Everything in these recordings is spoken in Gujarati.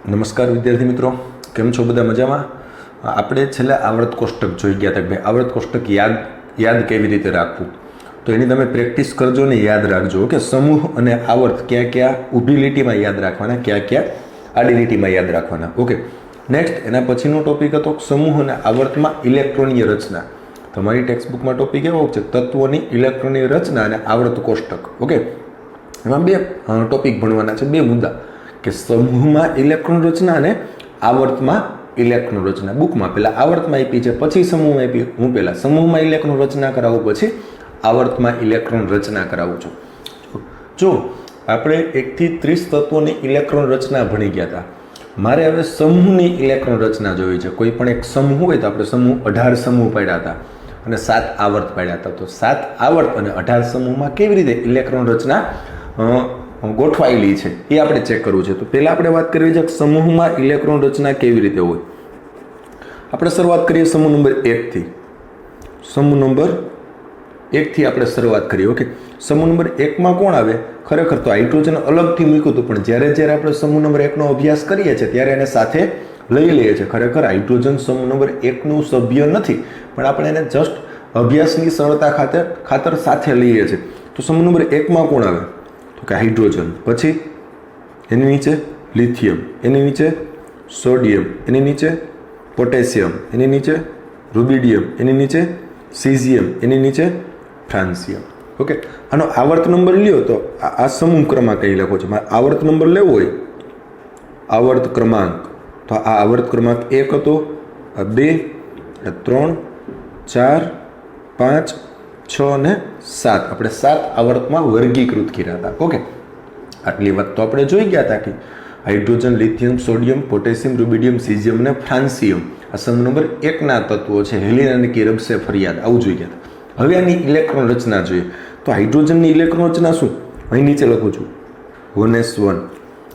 નમસ્કાર વિદ્યાર્થી મિત્રો, કેમ છો બધા? મજામાં? આપણે છેલ્લે આવર્ત કોષ્ટક જોઈ ગયા હતા કે ભાઈ આવર્ત કોષ્ટક યાદ કેવી રીતે રાખવું. તો એની તમે પ્રેક્ટિસ કરજો ને યાદ રાખજો કે સમૂહ અને આવર્ત ક્યાં ક્યાં ઊભી લીટીમાં યાદ રાખવાના, ક્યાં ક્યાં આડી લીટીમાં યાદ રાખવાના. ઓકે, નેક્સ્ટ એના પછીનો ટોપિક હતો સમૂહ અને આવર્તમાં ઇલેક્ટ્રોનીય રચના. તમારી ટેક્સ્ટબુકમાં ટોપિક એવો છે તત્વોની ઇલેક્ટ્રોનીય રચના અને આવર્ત કોષ્ટક. ઓકે, એમાં બે ટોપિક ભણવાના છે, બે મુદ્દા કે સમૂહમાં ઇલેક્ટ્રોન રચના અને આવર્તમાં ઇલેક્ટ્રોન રચના. બુકમાં પહેલા આવર્તમાં આપી છે, પછી સમૂહમાં આપી. હું પહેલા સમૂહમાં ઇલેક્ટ્રોન રચના કરાવું, પછી આવર્તમાં ઇલેક્ટ્રોન રચના કરાવું છું. જો આપણે 1 થી 30 તત્વોની ઇલેક્ટ્રોન રચના ભણી ગયા હતા, મારે હવે સમૂહની ઇલેક્ટ્રોન રચના જોઈ છે. કોઈ પણ એક સમૂહ હોય તો આપણે સમૂહ 18 સમૂહ પાડ્યા હતા અને 7 આવર્ત પાડ્યા હતા. તો 7 આવર્ત અને 18 સમૂહમાં કેવી રીતે ઇલેક્ટ્રોન રચના ગોઠવાયેલી છે એ આપણે ચેક કરવું છે. તો પહેલા આપણે વાત કરવી છે સમૂહમાં ઇલેક્ટ્રોન રચના કેવી રીતે હોય. આપણે શરૂઆત કરીએ સમૂહ નંબર 1 થી. સમૂહ નંબર 1 થી આપણે શરૂઆત કરીએ. ઓકે, સમૂહ નંબર 1 માં કોણ આવે? ખરેખર તો હાઇડ્રોજન અલગથી મૂક્યું હતું, પણ જ્યારે આપણે સમૂહ નંબર 1 નો અભ્યાસ કરીએ છીએ ત્યારે એને સાથે લઈ લઈએ છીએ. ખરેખર હાઇડ્રોજન સમૂહ નંબર 1 નું સભ્ય નથી, પણ આપણે એને જસ્ટ અભ્યાસની સરળતા ખાતર સાથે લઈએ છીએ. તો સમૂહ નંબર 1 માં કોણ આવે? તો કે હાઇડ્રોજન, પછી એની નીચે લિથિયમ, એની નીચે સોડિયમ, એની નીચે પોટેશિયમ, એની નીચે રૂબિડિયમ, એની નીચે સીઝિયમ, એની નીચે ફ્રાન્સિયમ. ઓકે, આનો આવર્ત નંબર લ્યો તો આ સમૂહ ક્રમાંક અહીં લખો છો. મારે આવર્ત નંબર લેવો હોય, આવર્ત ક્રમાંક, તો આ આવર્ત ક્રમાંક 1 હતો, આ 2, આ 3, 4, 5, 6 અને 7. આપણે 7 આવર્તમાં વર્ગીકૃત કર્યા હતા. ઓકે, આટલી વાત તો આપણે જોઈ ગયા હતા કે hydrogen, lithium, sodium, potassium, rubidium, caesium અને ફ્રાન્સિયમ આ સમૂહ નંબર 1 ના તત્વો છે. હેલિન અને કિરબસે ફરિયાદ, આવું જોઈ ગયા હતા. હવે આની ઇલેક્ટ્રોન રચના જોઈએ. તો હાઇડ્રોજનની ઇલેક્ટ્રોન રચના શું? અહીં નીચે લખું છું 1s1.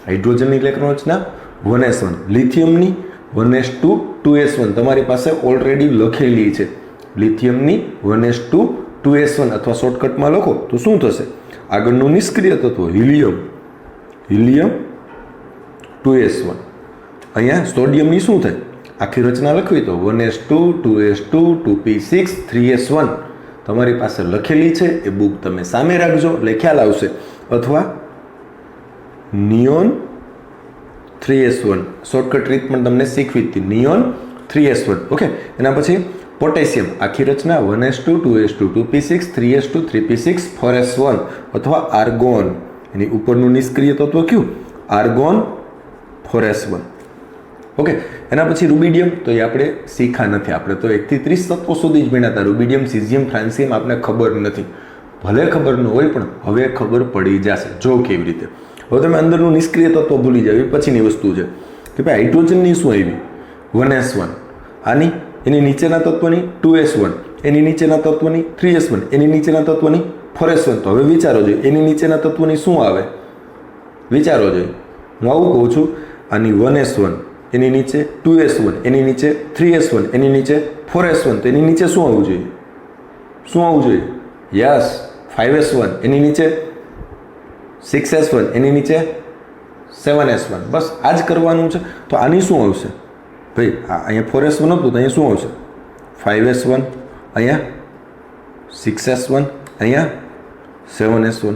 હાઇડ્રોજનની ઇલેક્ટ્રોન રચના 1s1. લિથિયમની 1s2 2s1 તમારી પાસે ઓલરેડી લખેલી છે. લિથિયમની 1s2 2s1 અથવા શોર્ટકટમાં લખો તો શું થશે? આગળનું નિષ્ક્રિય તત્વ હિલિયમ 2s1. અહીંયા સોડિયમની શું થાય? આખી રચના લખવી તો 1s2 2s2 2p6 3s1 તમારી પાસે લખેલી છે. એ બુક તમે સામે રાખજો એટલે ખ્યાલ આવશે. અથવા નિયોન 3s1 શોર્ટકટ રીત પણ તમને શીખવી હતી, નિયોન 3s1. ઓકે, એના પછી પોટેશિયમ આખી રચના 1s2 2s2 2p6 3s2 3p6 4s1 અથવા આર્ગોન, એની ઉપરનું નિષ્ક્રિય તત્વ કયું? Argon 4s1. ઓકે, એના પછી રૂબિડિયમ તો એ આપણે શીખા નથી. આપણે તો 1 થી 30 તત્વો સુધી જ ભણ્યા હતા. રૂબિડિયમ, સીઝિયમ, ફ્રાન્સિયમ આપણે ખબર નથી. ભલે ખબર ન હોય પણ હવે ખબર પડી જશે. જો કેવી રીતે. હવે તમે અંદરનું નિષ્ક્રિય તત્વ ભૂલી જાવ, એ પછીની વસ્તુ છે કે ભાઈ હાઇડ્રોજનની શું આવી? 1s1. આની એની નીચેના તત્વની 2s1, એની નીચેના તત્વની 3s1, એની નીચેના તત્વની 4s1. તો હવે વિચારો જોઈએ એની નીચેના તત્વની શું આવે? વિચારો જોઈએ. હું આવું કહું છું, આની 1s1, એની નીચે 2s1, એની નીચે 3s1, એની નીચે 4s1. તો એની નીચે શું આવવું જોઈએ? શું આવવું જોઈએ? યસ, 5s1, એની નીચે 6s1, એની નીચે 7s1. બસ આ જ કરવાનું છે. તો આની શું આવશે? ભાઈ અહીંયા 4s1 હતું તો અહીંયા શું આવશે? 5s1, અહીંયા 6s1, અહીંયા 7s1.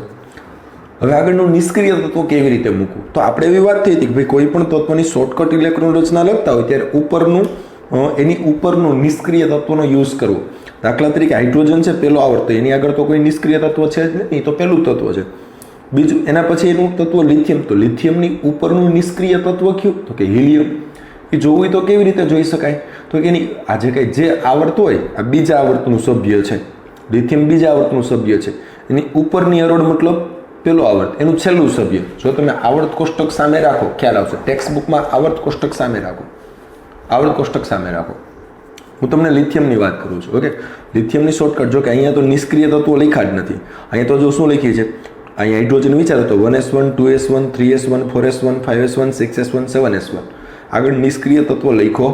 હવે આગળનું નિષ્ક્રિય તત્વ કેવી રીતે મૂકવું? તો આપણે એવી વાત થઈ હતી કે ભાઈ કોઈ પણ તત્વની શોર્ટકટ ઇલેક્ટ્રોન રચના લખતા હોય ત્યારે એની ઉપરનું નિષ્ક્રિય તત્વનો યુઝ કરવો. દાખલા તરીકે હાઇડ્રોજન છે પહેલો આવર્ત, એની આગળ તો કોઈ નિષ્ક્રિય તત્વ છે જ નહીં, તો પહેલું તત્વ છે. બીજું એના પછી એનું તત્વ લિથિયમ, તો લિથિયમની ઉપરનું નિષ્ક્રિય તત્વ કયું? તો કે હિલિયમ. એ જોવું હોય તો કેવી રીતે જોઈ શકાય? તો કે એની આજે કંઈ જે આવર્ત હોય, આ બીજા આવર્તનું સભ્ય છે. લિથિયમ બીજા આવર્તનું સભ્ય છે. એની ઉપરની હરોળ મતલબ પેલો આવર્ત, એનું છેલ્લું સભ્ય. જો તમે આવર્ત કોષ્ટક સામે રાખો ખ્યાલ આવશે. ટેક્સ્ટ બુકમાં આવર્ત કોષ્ટક સામે રાખો, આવર્ત કોષ્ટક સામે રાખો. હું તમને લિથિયમની વાત કરું છું. ઓકે, લિથિયમની શોર્ટકટ જો કે અહીંયા તો નિષ્ક્રિય તત્વો લખ્યા જ નથી. અહીંયા તો જો શું લખી છે, અહીંયા હાઇડ્રોજન વિચારો તો 1s1 2s1 3s1 4s1 5s1 6s1 7s1. આગળ નિષ્ક્રિય તત્વ લખ્યો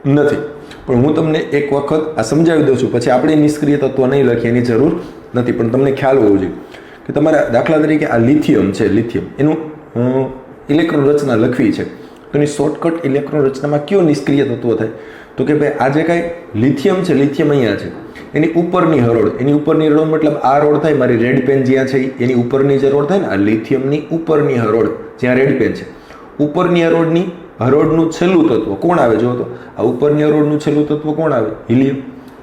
નથી. પણ હું તમને એક વખત આ સમજાવી દઉં છું, પછી આપણે નિષ્ક્રિય તત્વ નહીં લખીએ એની જરૂર નથી. પણ તમને ખ્યાલ હોવો જોઈએ કે તમારા દાખલા તરીકે આ લિથિયમ છે, લિથિયમ એનું ઇલેક્ટ્રોન રચના લખવી છે તો એની શોર્ટકટ ઇલેક્ટ્રોન રચનામાં કયો નિષ્ક્રિય તત્વ થાય? તો કે ભાઈ આ જે કાંઈ લિથિયમ છે, લિથિયમ અહીંયા છે, એની ઉપરની હરોળ, એની ઉપરની હરોળ મતલબ આ રોડ થાય, મારી રેડ પેન જ્યાં છે એની ઉપરની જે રોડ થાય ને, આ લિથિયમની ઉપરની હરોળ જ્યાં રેડ પેન છે, ઉપરની હરોળનું છેલ્લું તત્વ કોણ આવે? જો તો આ ઉપરની હરોળનું છેલ્લું તત્વ કોણ આવે? હિલિયમ.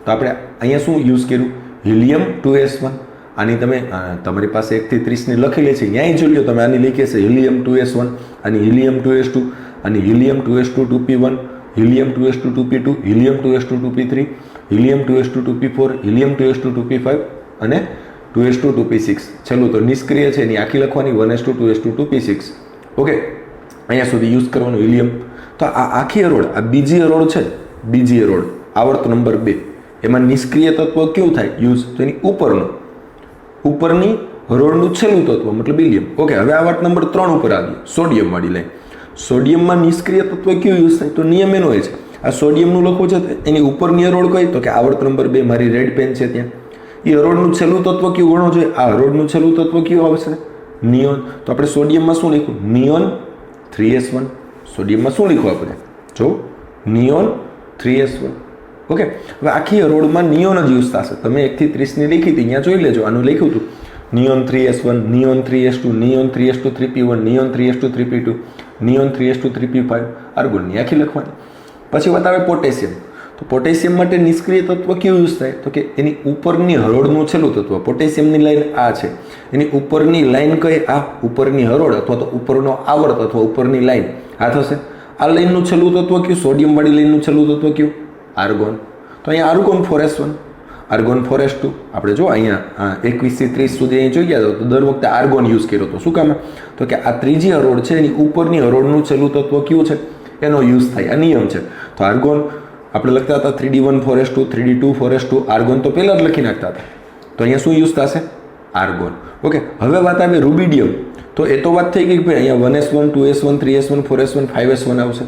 તો આપણે અહીંયા શું યુઝ કર્યું? Helium 2s1. આની તમે તમારી પાસે 1 થી 30 ની લખેલી છે, ન્યાય જોઈ લો તમે. આની લખી છે હિલિયમ 2s1, આની હિલિયમ 2s2, આની helium 2s2 2p1, helium 2s2 2p2, helium 2s2 2p3, helium 2s2 2p4, helium 2s2 2p5 અને 2s2 2p6. છેલ્લું તો નિષ્ક્રિય છે એની આખી લખવાની 1s2 2s2 2p6. ઓકે, અહીંયા સુધી યુઝ કરવાનું હિલિયમ. તો આ આખી હરોળ, આ બીજી હરોળ છે, બીજી હરોળ આવર્ત નંબર 2, એમાં નિષ્ક્રિય તત્વ કયું થાય યુઝ? તો એની ઉપરની હરોળનું છેલ્લું તત્વ મતલબ હિલિયમ. ઓકે, હવે આવર્ત નંબર 3 ઉપર આવી, સોડિયમ વાળી લાઈન. સોડિયમમાં નિષ્ક્રિય તત્વ કયું યુઝ થાય? તો નિયમ એનો છે, આ સોડિયમનું લખવું છે એની ઉપરની હરોળ કઈ? તો કે આવર્ત નંબર 2 મારી રેડ પેન છે ત્યાં, એ હરોળનું છેલ્લું તત્વ કયું ગણવું જોઈએ? આ હરોળનું છેલ્લું તત્વ કયું આવશે? નિયોન. તો આપણે સોડિયમમાં શું લખ્યું? Neon 3s1. સોડિયમમાં શું લખ્યું આપણે? જો નિયોન 3s1. ઓકે, હવે આખી હરોળમાં નિયોન જ યુઝ થશે. તમે 1 થી 30 ની લખી હતી, અહીંયા જોઈ લેજો. આનું લખ્યું હતું neon 3s1, neon 3s2, neon 3s2 3p1, neon 3s2 3p2, neon 3s2 3p5. આર્ગોનની આખી લખવાની. પછી વાત આવે પોટેશિયમ. તો પોટેશિયમ માટે નિષ્ક્રિય તત્વ કયું યુઝ થાય? તો કે એની ઉપરની હરોળનું છેલ્લું તત્વ. પોટેશિયમની લાઈન આ છે, એની ઉપરની લાઈન કઈ? આ ઉપરની હરોળ અથવા તો ઉપરનો આવર્ત અથવા ઉપરની લાઈન આ થશે. આ લાઈનનું છેલ્લું તત્વ કયું? સોડિયમ વાળી લાઈનનું છેલ્લું તત્વ કયું? આર્ગોન. તો અહીંયા આર્ગોન 4s1, આર્ગોન 4s2. આપણે જો અહીંયા 21 થી 30 સુધી અહીં જોઈ ગયા તો દર વખતે આર્ગોન યુઝ કર્યો હતો. શું કામ? તો કે આ ત્રીજી હરોળ છે એની ઉપરની હરોળનું છેલ્લું તત્વ કયું છે? એનો યુઝ થાય. આ નિયમ છે. તો આર્ગોન આપણે લખતા હતા 3d1 4s2, 3d2 4s2. Argon તો પહેલાં જ લખી નાખતા હતા. તો અહીંયા શું યુઝ થશે? આર્ગોન. ઓકે, હવે વાત આવે રૂબિડિયમ. તો એ તો વાત થઈ ગઈ કે ભાઈ અહીંયા 1s1 2s1 3s1 4s1 5s1 આવશે.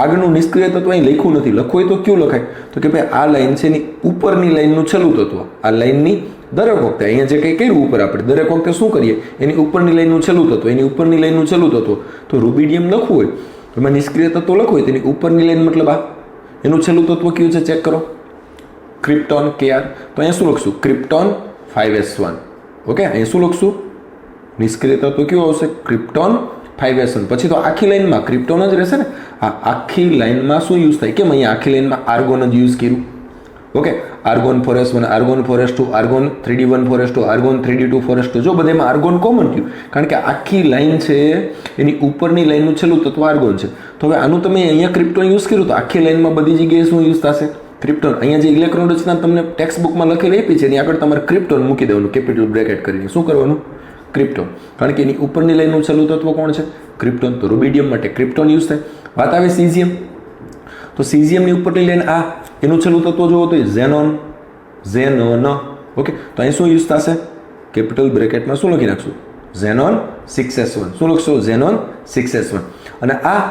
આગળનું નિષ્ક્રિય તત્વ અહીં લખ્યું નથી. લખવું હોય તો કયું લખાય? તો કે ભાઈ આ લાઈન છે એની ઉપરની લાઈનનું છેલ્લું તત્વ. આ લાઈનની દરેક વખતે અહીંયા જે કંઈ કર્યું ઉપર આપણે દરેક વખતે શું કરીએ? એની ઉપરની લાઈનનું છેલ્લું તત્વ, એની ઉપરની લાઈનનું છેલ્લું તત્વ. તો રૂબિડિયમ લખવું હોય, એમાં નિષ્ક્રિય તત્વ લખવું હોય તેની ઉપરની લાઈન મતલબ આ એનું છેલ્લું તત્વ કયું છે? ચેક કરો. Krypton Kr. તો અહીંયા શું લખશું? Krypton 5s1. ઓકે, અહીંયા શું લખશું? નિષ્ક્રિય તત્વ કયું આવશે? Krypton 5s1. પછી તો આખી લાઈનમાં ક્રિપ્ટોન જ રહેશે ને. આ આખી લાઈનમાં શું યુઝ થાય? કેમ અહીંયા આખી લાઈનમાં આર્ગોન જ યુઝ કર્યું? Okay, argon 4s1, argon 4s2, argon 3d1 4s2, argon 3d2 4s2. જો બધામાં આર્ગોન કોમન થયું કારણ કે આખી લાઈન છે એની ઉપરની લાઈનનું છેલ્લું તત્વ આર્ગોન છે. તો હવે આનું તમે અહીંયા ક્રિપ્ટોન યુઝ કર્યું તો આખી લાઈનમાં બધી જગ્યાએ શું યુઝ થશે? ક્રિપ્ટોન. અહીંયા જે ઇલેક્ટ્રોન રચના તમને ટેક્સ્ટ બુકમાં લખેલી આપી છે એની આગળ તમારે ક્રિપ્ટોન મૂકી દેવાનું, કેપિટલ બ્રેકેટ કરીને. શું કરવાનું? ક્રિપ્ટોન. કારણ કે એની ઉપરની લાઈનનું છેલ્લું તત્વ કોણ છે? ક્રિપ્ટોન. તો રૂબિડિયમ માટે ક્રિપ્ટોન યુઝ થાય. વાત આવે સીઝિયમ. તો સીઝિયમની ઉપરની લાઈન આ, એનું છેલ્લું તત્વ જોવો તો ઝેનોન, ઝેનોન. ઓકે, તો અહીં શું યુઝ થશે? કેપિટલ બ્રેકેટમાં શું લખી નાખશું? Xenon 6s1. શું લખશો? Xenon 6s1. અને આ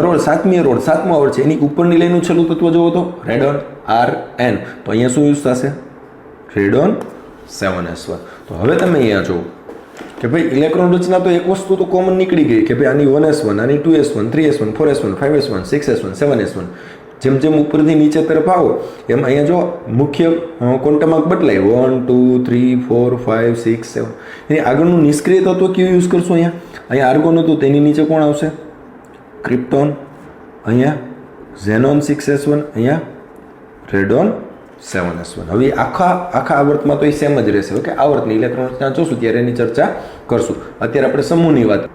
હરોળ સાતમી હરોળ, સાતમો આવર્ત છે એની ઉપરની લાઈનનું છેલ્લું તત્વ જોવો તો રેડોન Rn. તો અહીંયા શું યુઝ થશે? Radon 7s1. તો હવે તમે અહીંયા જુઓ કે ભાઈ ઇલેક્ટ્રોન રચના તો એક વસ્તુ તો કોમન નીકળી ગઈ કે ભાઈ આની 1s1, આની 2s1, 3s1, 4s1, 5s1, 6s1, 7s1. જેમ જેમ ઉપરથી નીચે તરફ આવો એમ અહીંયા જો મુખ્ય ક્વોન્ટમ અંક બદલાય 1 2 3 4 5 6 7. એની આગળનું નિષ્ક્રિય તત્વ કયું યુઝ કરશું? અહીંયા આર્ગોન હતું તેની નીચે કોણ આવશે? ક્રિપ્ટોન. અહીંયા ઝેનોન 6s1, અહીંયા રેડોન 7s1. હવે આખા આવર્તમાં તો એ સેમ જ રહેશે. ઓકે, આવર્તની ઇલેક્ટ્રોન રચના જોશું ત્યારે એની ચર્ચા કરશું. અત્યારે આપણે સમૂહની વાત.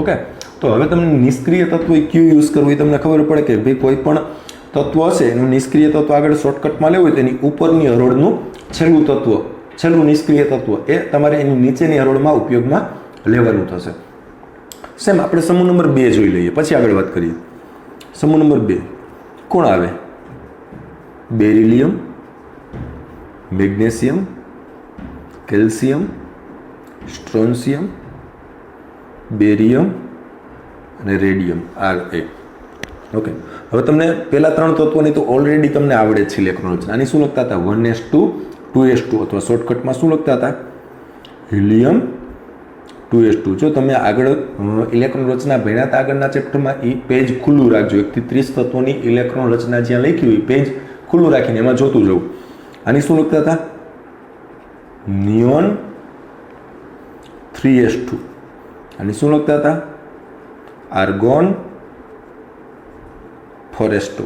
ઓકે, તો હવે તમને નિષ્ક્રિય તત્વ કયું યુઝ કરવું એ તમને ખબર પડે કે ભાઈ કોઈ પણ તત્વ હશે એનું નિષ્ક્રિય તત્વ આગળ શોર્ટકટમાં લેવું હોય તો એની ઉપરની હરોળનું છેલ્લું તત્વ, છેલ્લું નિષ્ક્રિય તત્વ એ તમારે એની નીચેની હરોળમાં ઉપયોગમાં લેવાનું થશે. સેમ આપણે સમૂહ નંબર 2 જોઈ લઈએ પછી આગળ વાત કરીએ. સમૂહ નંબર 2 કોણ આવે? બેરિલિયમ, મેગ્નેશિયમ, કેલ્શિયમ, સ્ટ્રોન્શિયમ, બેરિયમ અને રેડિયમ Ra. ઓકે, હવે તમને પહેલા 3 તત્વોની તો ઓલરેડી તમને આવડે જ છે ઇલેક્ટ્રોન રચના. આની શું લખતા હતા? 1s2 2s2 અથવા શોર્ટકટમાં શું લખતા હતા? હિલિયમ 2s2 જો તમે આગળ ઇલેક્ટ્રોન રચના ભણ્યા હતા આગળના ચેપ્ટરમાં, એ પેજ ખુલ્લું રાખજો. 1 થી 30 તત્વોની ઇલેક્ટ્રોન રચના જ્યાં લખ્યું એ પેજ ખુલ્લું રાખીને એમાં જોતું જવું. આની શું લખતા હતા? Neon 3s2. આની શું લખતા હતા? Argon 4s2.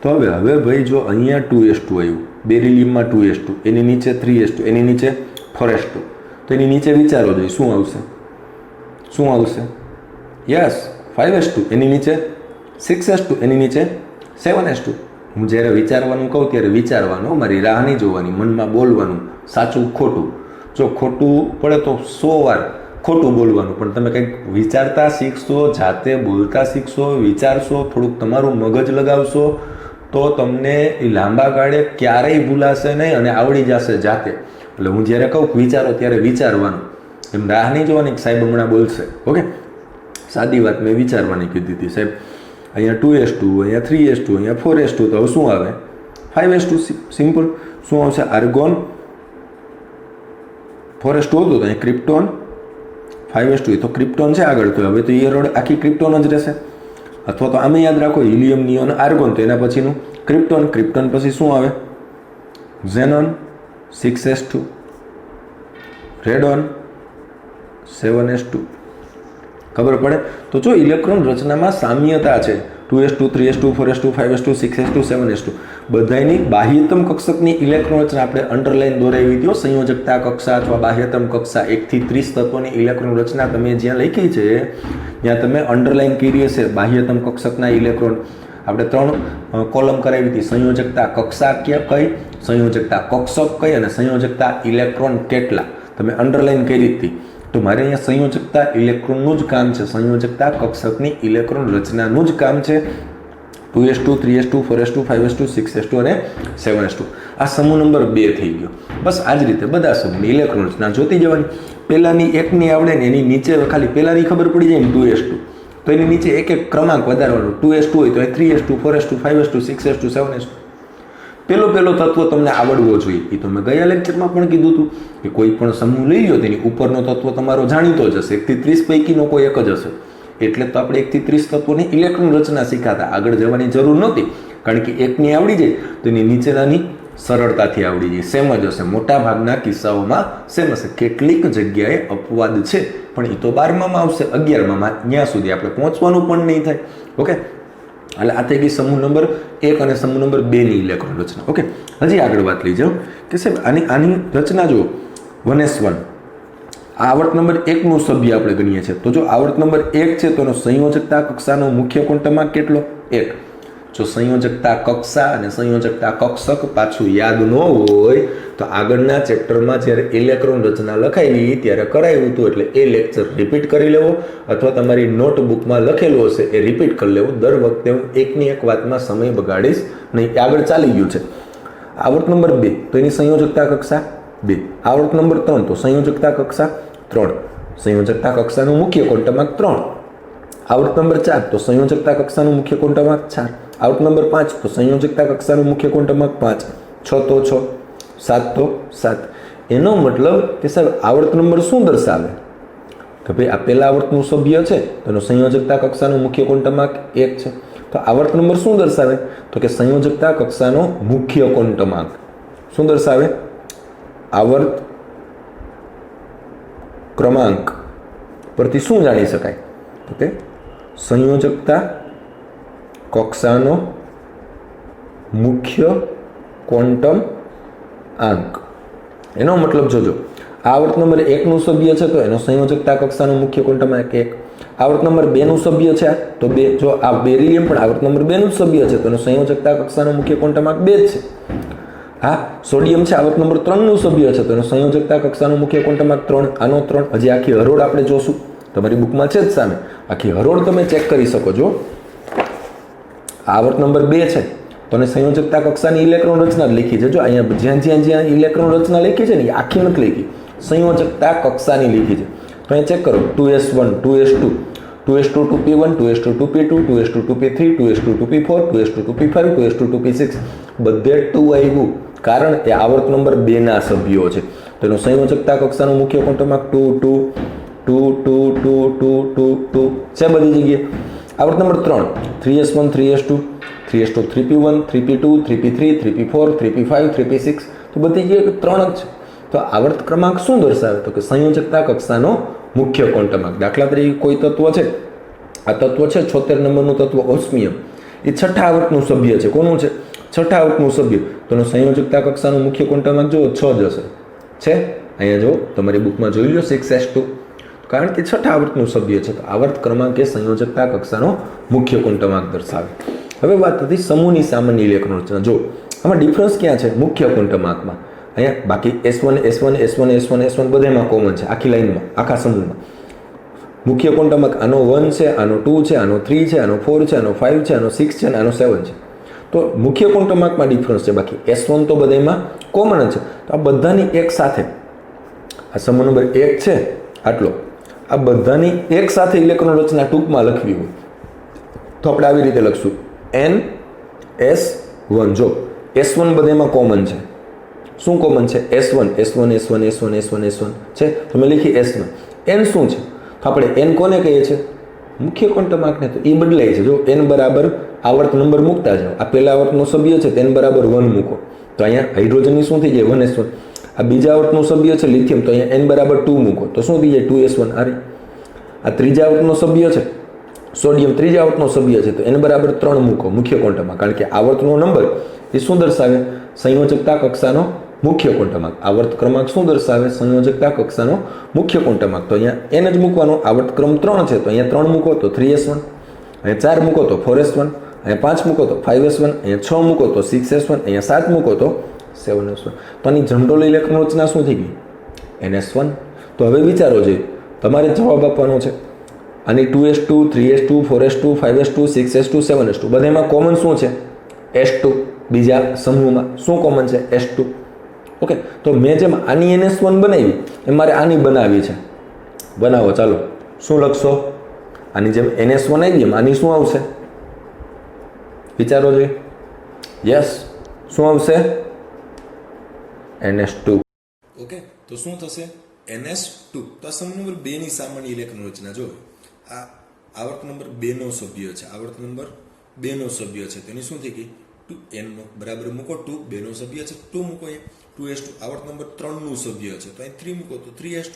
તો હવે ભાઈ જો અહીંયા 2s2 આવ્યું, બેરિલિયમમાં 2s2, એની નીચે 3s2, એની નીચે 4s2, તો એની નીચે વિચારો જોઈએ શું આવશે? શું આવશે? યસ 5s2, એની નીચે 6s2, એની નીચે 7s2. હું જ્યારે વિચારવાનું કહું ત્યારે વિચારવાનું, મારી રાહ નહીં જોવાની, મનમાં બોલવાનું સાચું ખોટું. જો ખોટું પડે તો 100 વાર ખોટું બોલવાનું, પણ તમે કંઈક વિચારતા શીખશો, જાતે બોલતા શીખશો, વિચારશો, થોડુંક તમારું મગજ લગાવશો તો તમને એ લાંબા ગાળે ક્યારેય ભૂલાશે નહીં અને આવડી જશે જાતે. એટલે હું જ્યારે કહું વિચારો ત્યારે વિચારવાનું, એમ રાહ નહીં જોવાની કે સાહેબ હમણાં બોલશે. ઓકે, સાદી વાત મેં વિચારવાની કીધી હતી સાહેબ. અહીંયા 2s2, અહીંયા 3s2, અહીંયા 4s2, તો હવે શું આવે? 5s2. સિમ્પલ. શું આવશે? આર્ગોન 4s2 હતું તો અહીંયા ક્રિપ્ટોન 5s2, એ તો ક્રિપ્ટોન છે આગળ, તો હવે તો એ રોડ આખી ક્રિપ્ટોન જ રહેશે. અથવા તો આમે યાદ રાખો, હિલિયમ, નિયોન, આર્ગોન, તો એના પછીનું ક્રિપ્ટોન. ક્રિપ્ટોન પછી શું આવે? Xenon 6s2, radon 7s2. ખબર પડે? તો જો ઇલેક્ટ્રોન રચનામાં સામ્યતા છે, 2s2, 3s2, 4s2, 5s2, 6s2, 7s2, બધાની બાહ્યતમ કક્ષકની ઇલેક્ટ્રોન રચના આપણે અંડરલાઈન દોરાવી દો. સંયોજકતા કક્ષા અથવા બાહ્યતમ કક્ષા 1 થી 30 તત્વોની ઇલેક્ટ્રોન રચના તમે જ્યાં લખી છે ત્યાં તમે અંડરલાઈન કરી હશે. બાહ્યતમ કક્ષકના ઇલેક્ટ્રોન આપણે 3 કોલમ કરાવી હતી. સંયોજકતા કક્ષા કઈ, સંયોજકતા કક્ષક કઈ અને સંયોજકતા ઇલેક્ટ્રોન કેટલા, તમે અંડરલાઈન કરી હતી. તો મારે અહીંયા સંયોજકતા ઇલેક્ટ્રોનનું જ કામ છે, સંયોજકતા કક્ષકની ઇલેક્ટ્રોન રચનાનું જ કામ છે. 2s2, 3s2, 4s2, 5s2, 6s2 અને 7s2. આ સમૂહ નંબર 2 થઈ ગયો. બસ આ જ રીતે બધા સમૂહની ઇલેક્ટ્રોન રચના જોતી જવાની. પહેલાની એકની આવડે ને એની નીચે ખાલી પહેલાની ખબર પડી જાય ને 2s2, તો એની નીચે એક એક ક્રમાંક વધારવાનો. 2s2 હોય તો 3s2, 4s2, 5s2, 6s2, 7s2. પેલો તત્વ તમને આવડવો જોઈએ. એ તો મેં ગયા લેક્ચરમાં પણ કીધું હતું કે કોઈ પણ સમૂહ લઈ લો તેની ઉપરનો તત્વ તમારો જાણીતો જ હશે. 1 થી 30 પૈકીનો કોઈ એક જ હશે. એટલે તો આપણે 1 થી 30 તત્વોની ઇલેક્ટ્રોન રચના શીખાતા. આગળ જવાની જરૂર નહોતી, કારણ કે એકની આવડી જાય તો એની નીચેનાની સરળતાથી આવડી જાય. સેમ જ હશે, મોટા ભાગના કિસ્સાઓમાં સેમ હશે. કેટલીક જગ્યાએ અપવાદ છે, પણ એ તો 12માં આવશે, 11માં ત્યાં સુધી આપણે પહોંચવાનું પણ નહીં થાય. ઓકે, એટલે આ થઈ ગઈ સમૂહ નંબર 1 અને સમૂહ નંબર 2ની ઇલેક્ટ્રોન રચના. ઓકે, હજી આગળ વાત લઈ જાઓ કે સાહેબ આની રચના જુઓ. 1s1 આ આવર્ત નંબર 1નું સભ્ય આપણે ગણીએ છીએ. તો જો આવર્ત નંબર 1 છે તો એનો સંયોજકતા કક્ષાનો મુખ્ય ક્વોન્ટમ કેટલો? 1. જો સંયોજકતા કક્ષા અને સંયોજકતા કક્ષક પાછું યાદ ન હોય તો આગળના ચેપ્ટરમાં જ્યારે ઇલેક્ટ્રોન રચના લખાવી ત્યારે કરાવ્યું હતું, એટલે એ લેક્ચર રિપીટ કરી લેવો અથવા તમારી નોટબુકમાં લખેલું હશે એ રિપીટ કરી લેવું. દર વખતે હું એકની એક વાતમાં સમય બગાડીશ નહીં. આગળ ચાલી ગયું છે. આવર્ત નંબર 2 તો એની સંયોજકતા કક્ષા 2. આવર્ત નંબર 3 તો સંયોજકતા કક્ષા 3. સંયોજકતા કક્ષાનું મુખ્ય ક્વોન્ટમ 3. આવર્ત નંબર 4 તો સંયોજકતા કક્ષાનું મુખ્ય ક્વોન્ટમ 4. આવર્ત નંબર 5 તો સંયોજકતા કક્ષાનું મુખ્ય ક્વોન્ટમ 5. 6 તો 6, 7 તો 7. એનો મતલબ કે સાહેબ આવર્ત નંબર શું દર્શાવે કે ભાઈ આ પહેલા આવર્તનું સભ્ય છે તો એનો સંયોજકતા કક્ષાનું મુખ્ય ક્વોન્ટમ 1 છે. તો આવર્ત નંબર શું દર્શાવે તો કે સંયોજકતા કક્ષાનો મુખ્ય ક્વોન્ટમ શું દર્શાવે? આવર્ત ક્રમાંક પરથી શું જાણી શકાય તો કે સંયોજકતા કક્ષાનો મુખ્ય ક્વોન્ટમ આંક. એનો મતલબ જોજો, આવર્ત નંબર 1નું સભ્ય છે તો એનો સંયોજકતા કક્ષાનો મુખ્ય ક્વોન્ટમ આંક 1. આવર્ત નંબર 2નું સભ્ય છે તો 2. જો આ બેરિલિયમ પણ આવર્ત નંબર 2નું સભ્ય છે તો એનો સંયોજકતા કક્ષાનો મુખ્ય ક્વોન્ટમ આંક 2 છે. હા, સોડિયમ છે આવર્ત નંબર 3નું સભ્ય છે તો એનો સંયોજકતા કક્ષાનો મુખ્ય ક્વોન્ટમ આંક 3. આનો 3. હજી આખી હરોળ આપણે જોશું, તમારી બુકમાં છે જ સામે. આખી હરોળ તમે ચેક કરી શકો છો. આવર્ત નંબર 2 છે તો એને સંયોજકતા કક્ષાની ઇલેક્ટ્રોન રચના લખી છે. જો અહીંયા જ્યાં ઇલેક્ટ્રોન રચના લખી છે ને એ આખી નથી લખી, સંયોજકતા કક્ષાની લખી છે. તો અહીંયા ચેક કરો, 2s1, 2s2, 2s2 2p1, 2s2 2p2, 2s2 2p3, 2s2 2p4, 2s2 2p5, 2s2 2p6, બધે 2 આવ્યું, કારણ એ આવર્ત નંબર 2ના સભ્યો છે. તો એનો સંયોજકતા કક્ષાનું મુખ્ય ક્વોન્ટમ 2, 2, 2 2 2 2 2 2 છે બધી જગ્યાએ. આવર્ત number 3 3s1 3s2 3s2 3p1 3p2 3p3 3p4 3p5 3p6 તો બધી જગ્યાએ 3 જ છે. તો આવર્ત ક્રમાંક શું દર્શાવે? તો કે સંયોજકતા કક્ષાનો મુખ્ય ક્વોન્ટમ અંક. દાખલા તરીકે કોઈ તત્વ છે, આ તત્વ છે 76 નંબરનું તત્વ ઓસ્મિયમ, એ છઠ્ઠા આવર્તનું સભ્ય છે. કોનું છે? છઠ્ઠા આવર્તનું સભ્ય. તો એનો સંયોજકતા કક્ષાનો મુખ્ય ક્વોન્ટમ અંક જુઓ 6 જ હશે. છે અહીંયા જો તમારી બુકમાં જોઈ લો 6s2, કારણ કે છઠ્ઠા આવર્તનું સભ્ય છે. તો આવર્ત ક્રમાંક એ સંયોજકતા કક્ષાનો મુખ્ય ક્વોન્ટમ અંક દર્શાવે. હવે વાત હતી સમૂહની સામાન્ય ઇલેક્ટ્રોન રચના. જો આમાં ડિફરન્સ ક્યાં છે? મુખ્ય ક્વોન્ટમ અંકમાં. અહીંયા બાકી S1 S1 S1 S1 S1 બધામાં કોમન છે, આખી લાઈનમાં, આખા સમૂહમાં. મુખ્ય ક્વોન્ટમ અંક આનો 1 છે, આનો 2 છે, આનો 3 છે, આનો 4 છે, આનો 5 છે, આનો 6 છે અને આનો 7 છે. તો મુખ્ય ક્વોન્ટમ અંકમાં ડિફરન્સ છે, બાકી S1 તો બધામાં કોમન જ છે. તો આ બધાની એક સાથે, આ સમૂહ નંબર 1 છે આટલો, આ બધાની એક સાથે ઇલેક્ટ્રોન રચના ટૂંકમાં લખવી હોય તો આપણે આવી રીતે લખશું NS1. જો S1 બધામાં કોમન છે. શું કોમન છે? S1 S1 S1 S1 S1 S1 છે, તો મેં લખી S1. N શું છે? તો આપણે N કોને કહીએ છીએ? મુખ્ય ક્વોન્ટમ અંકને. તો એ બદલાય છે. જો N બરાબર આવર્ત નંબર મૂકતા જાઓ. આ પહેલા આવર્તનો સભ્ય છે તો N બરાબર 1 મૂકો, તો અહીંયા હાઇડ્રોજનની શું થઈ જાય? 1s1. આ બીજા આવર્તનું સભ્ય છે લિથિયમ, તો અહીંયા N બરાબર 2 મૂકો, તો શું થઈ જાય? 2s1. આ ત્રીજા આવર્તનો સભ્ય છે સોડિયમ, ત્રીજા આવર્તનો સભ્ય છે, તો N બરાબર 3 મૂકો મુખ્ય ક્વોન્ટમમાં, કારણ કે આવર્તનો નંબર એ શું દર્શાવે? સંયોજકતા કક્ષાનો મુખ્ય ક્વોન્ટમ અંક. આવર્ત ક્રમાંક શું દર્શાવે? સંયોજકતા કક્ષાનો મુખ્ય ક્વોન્ટમ અંક. તો અહીંયા N જ મૂકવાનો. આવર્ત ક્રમ 3 છે તો અહીંયા 3 મૂકો તો 3s1, અહીંયા 4 મૂકો તો 4s1, અહીંયા 5 મૂકો તો 5s1, અહીંયા 6 મૂકો તો 6s1, અહીંયા 7 મૂકો તો 7s1. તો આની જનરલ ઇલેક્ટ્રોન રચના શું થઈ ગઈ? NS1. તો હવે વિચારો જોઈએ, તમારે જવાબ આપવાનો છે. આની 2s2 3s2 4s2 5s2 6s2 7s2 બધામાં કોમન શું છે? S2. બીજા સમૂહમાં શું કોમન છે? S2. ઓકે, તો મેં જેમ આની NS1 બનાવી એમ મારે આની બનાવી છે. બનાવો, ચાલો. શું લખશો? આની જેમ NS1 આવી એમ આની શું આવશે? વિચારો જોઈએ. યસ, શું આવશે? NS2. ઓકે, તો શું થશે? NS2. તો આ સમૂહ નંબર 2 ની સામાન્ય ઇલેક્ટ્રોન રચના જો આ આવર્ત નંબર 2 નો સભ્ય છે, આવર્ત નંબર 2 નો સભ્ય છે, તેની શું થઈ ગઈ? 2 N બરાબર મૂકો, 2 2 નો સભ્ય છે, 2 મૂકો અહીંયા 2s2. આવર્ત નંબર 3 નું સભ્ય છે તો અહીં 3 મૂકો તો 3s2.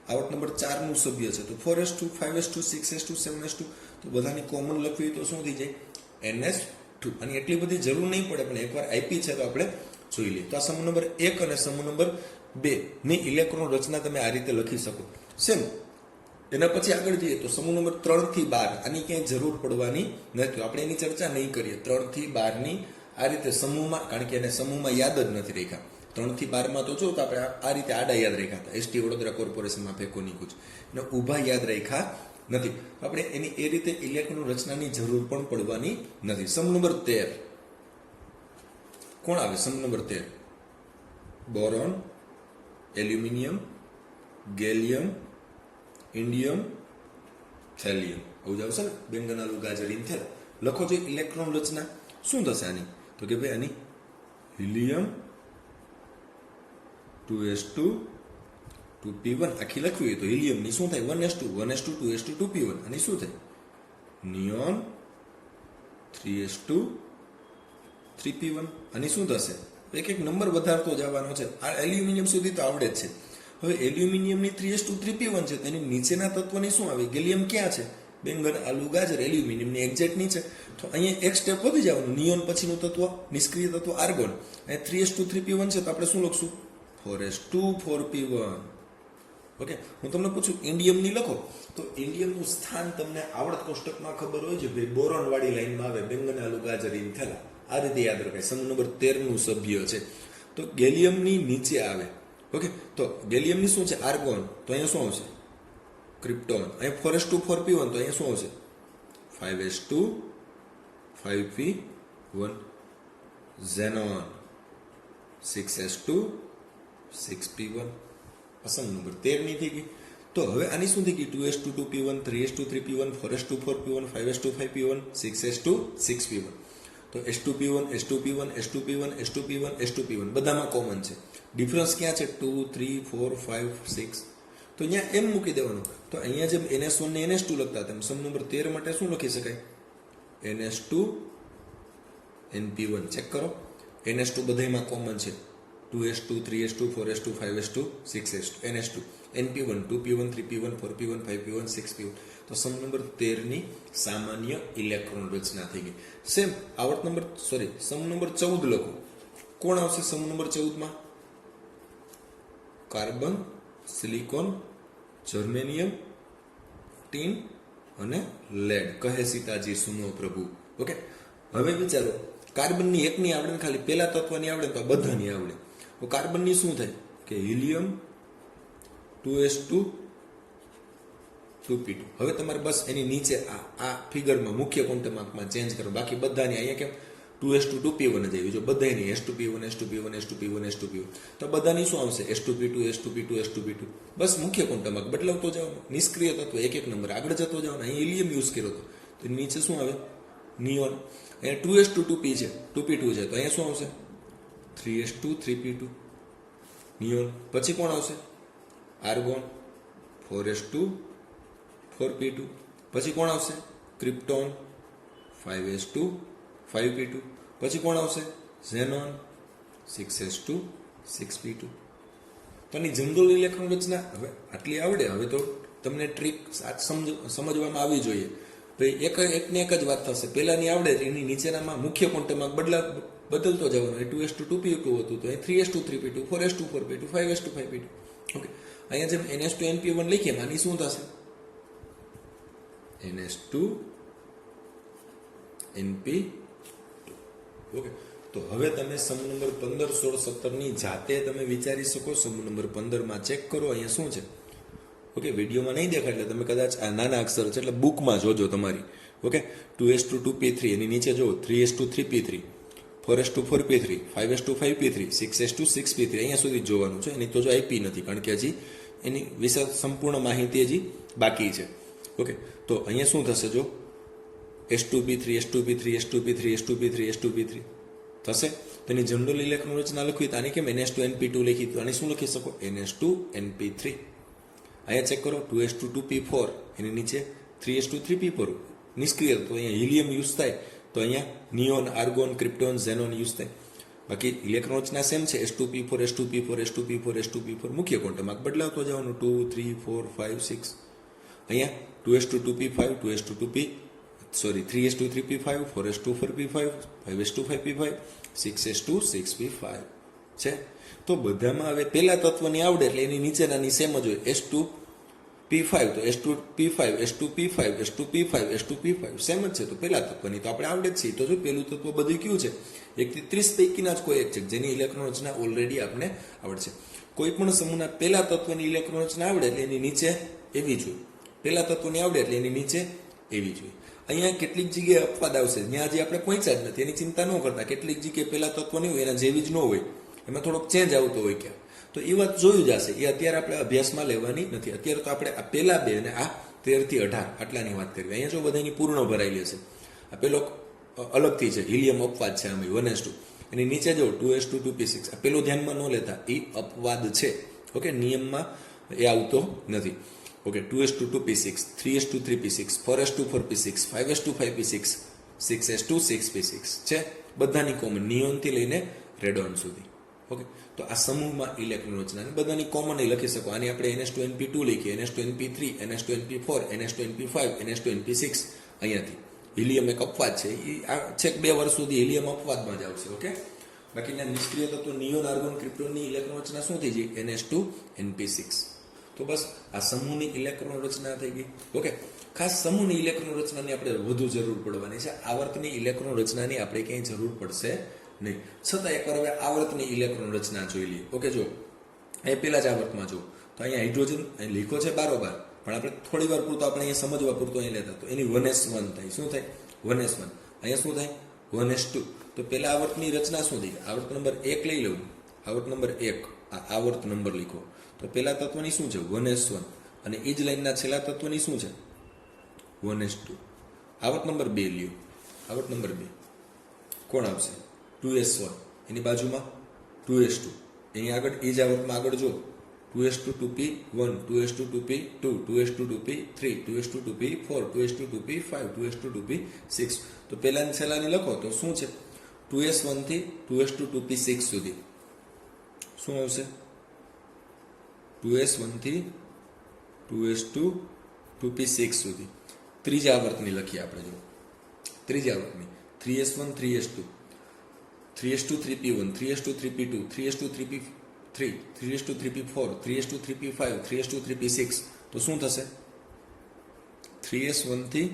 આવર્ત નંબર 4 નું સભ્ય છે તો 4s2 5s2 6s2 7s2. તો બધાની કોમન લખવી તો શું થઈ જાય? NS2. અને એટલી બધી જરૂર નહીં પડે, પણ એકવાર આપી છે તો આપણે જોઈ લઈએ. તો આ સમૂહ નંબર 1 અને સમૂહ નંબર 2 ની ઇલેક્ટ્રોન રચના તમે આ રીતે લખી શકો. સેમ એના પછી આગળ જઈએ તો સમૂહ નંબર 3 થી 12 આની ક્યાંય જરૂર પડવાની નથી, આપણે એની ચર્ચા નહીં કરીએ. 3 થી 12 ની આ રીતે સમૂહમાં, કારણ કે એને સમૂહમાં યાદ જ નથી રાખ્યા. 3 થી 12 માં તો જો તો આપણે આ રીતે આડા યાદ રાખ્યા હતા. ST વડોદરા કોર્પોરેશનમાં ફેકોની કુછ એને ઊભા યાદ રાખ્યા નથી. આપણે એની એ રીતે ઇલેક્ટ્રોન રચનાની જરૂર પણ પડવાની નથી. સમૂહ નંબર 13 કોણ આવે? સમૂહ number 13 boron, aluminium, gallium, indium, thallium. આવું જ આવશે ને? બેંગન, આલુ, ગાજર, ઇન્થેલ. લખો છો ઇલેક્ટ્રોન રચના શું થશે આની? તો કે ભાઈ આની હિલિયમ 2s2 2p1 આખી લખવી હોય તો હિલિયમની શું થાય? 1s2 1s2 2s2 2p1. આની શું થાય? Neon 3s2 3p1. આની શું થશે? એક એક નંબર વધારતો જવાનો છે. આ એલ્યુમિનિયમ સુધી તો આવડે જ છે. હવે એલ્યુમિનિયમની 3s2 3p1 છે, તેની નીચેના તત્વની શું આવે? ગેલિયમ ક્યાં છે? બેંગન, આલુ, ગાજર. એલ્યુમિનિયમની એક્ઝેક્ટ નીચે. તો અહીંયા એક સ્ટેપ વધી જવાનું. નિયોન પછીનું તત્વ, નિષ્ક્રિય તત્વ આર્ગોન. અહીંયા 3s2 3p1 છે તો આપણે શું લખશું? 4s2 4p1. ઓકે, હું તમને પૂછું ઇન્ડિયમની લખો તો ઇન્ડિયમનું સ્થાન તમને આવર્ત કોષ્ટકમાં ખબર હોય છે. ભાઈ બોરોન વાળી લાઈનમાં આવે. બેંગન, આલુ, ગાજર, ઇન્થેલા. આ રીતે યાદ રખાય. સમૂહ નંબર 13 નું સભ્ય છે તો ગેલિયમની નીચે આવે. ઓકે, તો ગેલિયમની શું છે? આર્ગોન. તો અહીંયા શું આવશે? ક્રિપ્ટોન. અહીંયા 4s2 4p1 તો અહીંયા શું આવશે? 5s2 5p1. Xenon 6s2 6p1. સમૂહ નંબર 13 ની થઈ ગઈ. તો હવે આની શું થઈ ગઈ? 2s2 2p1 3s2 3p1 4s2 4p1 5s2 5p1 6s2 6p1. તો S2p1 S2p1 S2p1 S2p1 S2p1 બધામાં કોમન છે. ડિફરન્સ ક્યાં છે? 2 3 4 5 6. તો અહીંયા એમ મૂકી દેવાનું. તો અહીંયા જેમ NS1 ને NS2 લખતા તેમ સમ નંબર 13 માટે શું લખી શકાય? NS2 NP1. ચેક કરો, NS2 બધામાં કોમન છે, 2s2 3s2 4s2 5s2 6s2 NS2. NP1 2p1 3p1 4p1 5p1 6p1. તો સમ નંબર 13 ની સામાન્ય ઇલેક્ટ્રોન રચના થઈ ગઈ. સેમ સમ નંબર 14 લખો. કોણ આવશે સમ નંબર 14 માં? કાર્બન, સિલિકોન, જર્મેનિયમ, ટીન અને લેડ. કહે સીતાજી સુનો પ્રભુ. ઓકે, હવે વિચારો, કાર્બનની એકની આવડે ને ખાલી પેલા તત્વની આવડે તો બધાની આવડે. તો કાર્બનની શું થાય કે હિલિયમ 2s2 2p2. હવે તમારે બસ એની નીચે આ ફિગરમાં મુખ્ય ક્વોન્ટમાર્કમાં ચેન્જ કરો. બાકી બધાની અહીંયા કેમ 2s2 2p1 જ આવી. જો બધાની s2p1 s2p1 s2p1 s2p1 તો બધાની શું આવશે? s2p2 s2p2 s2p2. બસ મુખ્ય ક્વોન્ટમાર્ક બદલાવતો જાઓ. નિષ્ક્રિય તત્વ એક એક નંબર આગળ જતો જાઓ. અહીં હિલિયમ યુઝ કર્યો હતો તો નીચે શું આવે? નિયોન. અહીંયા 2s2 2p છે, 2p2 છે, તો અહીંયા શું આવશે? 3s2 3p2 neon. પછી કોણ આવશે? Argon 4s2 4p2. પછી કોણ આવશે? Krypton 5s2 5p2. પછી કોણ આવશે? Xenon 6s2 6p2. તો આની જનરલ ઇલેક્ટ્રોન રચના હવે આટલી આવડે. હવે તો તમને ટ્રીક સમજવામાં આવી જોઈએ. ભાઈ એકને એક જ વાત થશે. પહેલાની આવડે એની નીચેનામાં મુખ્ય ક્વોન્ટમાર્ક બદલતો જવાનો. 2s2 2p2 હતું તો 3s2 3p2 4s2 4p2 5s2 5p2. Okay, અહીંયા જેમ NS2 NP1 લખીએ આની શું થશે? NS2 NP. ઓકે, તો હવે તમે સમ નંબર 15 16 17 ની જાતે તમે વિચારી શકો. સમ નંબર 15 માં ચેક કરો અહીંયા શું છે. ઓકે, વિડીયોમાં નહીં દેખાય એટલે તમે કદાચ આ નાના અક્ષર છે એટલે બુકમાં જોજો તમારી. ઓકે, 2s2 2p3 એની નીચે જો 3s2 3p3 4s2 4p3 5s2 5p3 6s2 6p3 અહીંયા સુધી જોવાનું છે. એની તો જો આપી નથી કારણ કે હજી એની વિશે સંપૂર્ણ માહિતી હજી બાકી છે. ઓકે, તો અહીંયા શું થશે? જો s2p3 s2p3 s2p3 s2p3 s2p3 થશે. તો એની જનરલ ઇલેક્ટ્રોન રચના લખવી તો આની કેમ NS2 NP2 લખી તો આને શું લખી શકો? NS2 NP3. અહીંયા ચેક કરો 2s2 2p4 એની નીચે 3s2 3p4 નિષ્ક્રિય. તો અહીંયા હિલિયમ યુઝ થાય તો અહીંયા neon, argon, krypton, xenon use થાય. બાકી ઇલેક્ટ્રોન રચના સેમ છે. s2p4 s2p4 s2p4 s2p4 મુખ્ય ક્વોન્ટમાર્ક બદલાવતો જવાનું 2 3 4 5 6. અહીંયા 2s2 2p5 2s2 2p 3s2 3p5 4s2 4p5 5s2 5p5 6s2 6p5 છે. તો બધામાં હવે પેલા તત્વની આવડે એટલે એની નીચેનાની સેમ જ હોય. s2p5 તો s2p5 s2p5 s2p5 s2p5 same જ છે. તો પેલા તત્વની તો આપણે આવડે જ છે. તો જો પેલું તત્વ બધું કયું છે? 1 થી 30 પૈકીના જ કોઈ એક છે જેની ઇલેક્ટ્રોન રચના ઓલરેડી આપણે આવડશે. કોઈ પણ સમૂહના પેલા તત્વની ઇલેક્ટ્રોન રચના આવડે એટલે એની નીચે એવી જોઈએ. પેલા તત્વની આવડે એટલે એની નીચે એવી જોઈએ. અહીંયા કેટલીક જગ્યાએ અપવાદ આવશે જ્યાં હજી આપણે પહોંચ્યા જ નથી એની ચિંતા ન કરતા. કેટલીક જગ્યાએ પેલા તત્વની હોય એના જેવી જ ન હોય, એમાં થોડોક ચેન્જ આવતો હોય ક્યાં. તો એ વાત જોયું જ હશે. એ અત્યારે આપણે અભ્યાસમાં લેવાની નથી. અત્યારે તો આપણે આ પેલા બે અને આ 13 થી 18 આટલાની વાત કરવી. અહીંયા જો બધાની પૂર્ણ ભરાયેલી હશે. આ પેલો અલગથી છે, હિલિયમ અપવાદ છે આમાં 1s2. એની નીચે જો 2s2 2p6 આ પેલો ધ્યાનમાં ન લેતા, એ અપવાદ છે. ઓકે, નિયમમાં એ આવતો નથી. Okay, 2s2 2p6 3s2 3p6 4s2 4p6 5s2 5p6 6s2 6p6 છે. બધાની કોમન, નિયોનથી લઈને રેડોન સુધી. ઓકે, તો આ સમૂહમાં ઇલેક્ટ્રોન રચના બધાની કોમન લખી શકો. આની આપણે NS2 NP2 લખીએ, NS2 NP3 NS2 NP4 NS2 NP5 NS2 NP6. અહીંયાથી હિલિયમ એક અપવાદ છે. એ આ છેક 2 વર્ષ સુધી હિલિયમ અપવાદમાં જ આવશે. ઓકે, બાકીના નિષ્ક્રિય તત્વો નિયોન, આર્ગોન, ક્રિપ્ટોનની ઇલેક્ટ્રોન રચના શું થઈ જાય? NS2 NP6. તો બસ આ સમૂહની ઇલેક્ટ્રોન રચના થઈ ગઈ. ઓકે, ખાસ સમૂહની ઇલેક્ટ્રોન રચનાની આપણે વધુ જરૂર પડવાની છે. આવર્તની ઇલેક્ટ્રોન રચનાની આપણે ક્યાંય જરૂર પડશે નહીં. છતાં એકવાર હવે આવર્તની ઇલેક્ટ્રોન રચના જોઈ લઈએ. ઓકે, જો એ પેલા જ આવર્તમાં જો તો અહીંયા હાઇડ્રોજન અહીં લીખો છે બારોબાર, પણ આપણે થોડી વાર પૂરતો આપણે અહીંયા સમજવા પૂરતો અહીં લેતા. તો એની 1s1 થાય. શું થાય? 1s1. અહીંયા શું થાય? 1s2. તો પેલા આવર્તની રચના શું થઈ? આવર્ત નંબર 1 લઈ લઉં. આવર્ત નંબર 1 આ આવર્ત નંબર લીખો. તો પેલા તત્વની શું છે? 1s1. અને એ જ લાઈનના છેલ્લા તત્વની શું છે? 1s2. આવર્ત નંબર 2 લ્યો. આવર્ત નંબર 2 કોણ આવશે? 2s1. એની બાજુમાં 2s2. અહીં આગળ એ જ આવર્તમાં આગળ જો 2s2 2p1 2s2 2p2 2s2 2p3 2s2 2p4 2s2 2p5 2s2 2p6 તો પહેલાની છેલ્લાની લખો તો શું છે 2s1 થી 2s2 2p6 સુધી શું આવશે 2s1 થી 2s2 2p6 સુધી ત્રીજા આવર્તની લખીએ આપણે જો ત્રીજા આવર્તની 3s1 3s2 3s2 3p1 3s2 3p2 3s2 3p3 3s2 3p4 3s2 3p5 3s2 3p6 તો શું થશે 3s1 થી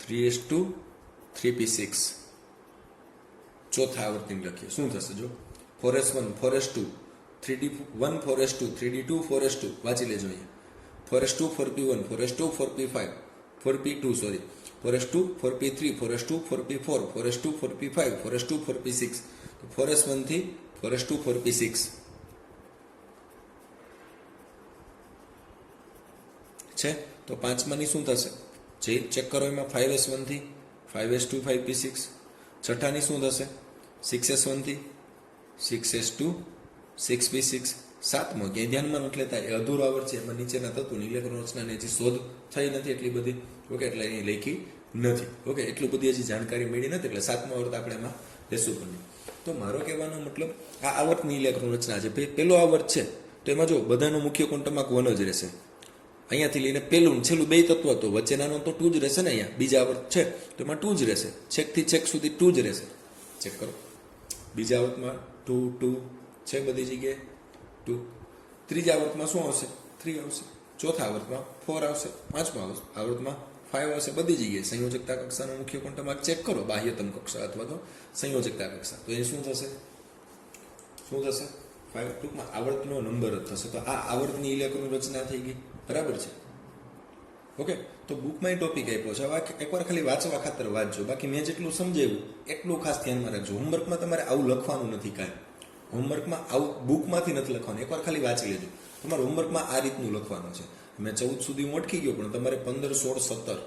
3s2 3p6 ચોથા આવર્તની લખીએ શું થશે જો 4s1 4s2 3d1 4s2 3d2 4s2 વાંચી લેજો અહીંયા 4s2 4p1 4s2 4p5 4p2 sorry 4s2 4p3 4s2 4p4 4s2 4p5 4s2 4p6 તો 4s1 થી 4s2 4p6 છે તો પાંચમાની શું થશે જે ચેક કરો એમાં 5s1 થી 5s2 5p6 છઠ્ઠાની શું થશે 6s1 થી 6s2 6p6 સાતમો ક્યાંય ધ્યાનમાં નથી લેતા એ અધૂરો આવર્ત છે એમાં નીચેના તત્વોની ઇલેક્ટ્રોન રચનાની હજી શોધ થઈ નથી એટલી બધી ઓકે એટલે અહીં લખી નથી ઓકે એટલું બધી હજી જાણકારી મળી નથી એટલે સાતમો આવર્ત આપણે એમાં લેશું પણ તો મારો કહેવાનો મતલબ આ આવર્તની ઇલેક્ટ્રોન રચના છે પેલો આવર્ત છે તો એમાં જો બધાનો મુખ્ય ક્વોન્ટમ આંક 1 જ રહેશે અહીંયાથી લઈને પેલું છેલ્લું બે તત્વ તો વચ્ચેનાનો તો 2 જ રહેશે ને અહીંયા બીજા આવર્ત છે તો એમાં 2 જ રહેશે છેકથી છેક સુધી 2 જ રહેશે ચેક કરો બીજા આવર્તમાં 2 છે બધી જગ્યાએ 2 ત્રીજા આવર્તમાં શું આવશે 3 આવશે ચોથા આવર્તમાં 4 આવશે પાંચમા આવર્તમાં 5 આવશે બધી જગ્યાએ સંયોજકતા કક્ષાનો મુખ્ય ક્વોન્ટમ આંક ચેક કરો બાહ્યતમ કક્ષા અથવા તો સંયોજકતા કક્ષા તો એ શું થશે 5 ટૂંકમાં આવર્તનો નંબર જ થશે તો આ આવર્તની ઇલેક્ટ્રોન રચના થઈ ગઈ બરાબર છે ઓકે તો બુકમાં ટોપિક આપ્યો છે હવે એકવાર ખાલી વાંચવા ખાતર વાંચજો બાકી મેં જેટલું સમજાવ્યું એટલું ખાસ ધ્યાનમાં રાખજો હોમવર્કમાં તમારે આવું લખવાનું નથી કાંઈ હોમવર્કમાં આવું બુકમાંથી નથી લખવાનું એકવાર ખાલી વાંચી લેજો તમારે હોમવર્કમાં આ રીતનું લખવાનું છે મેં 14 સુધી હું અટકી ગયો પણ તમારે 15 16 17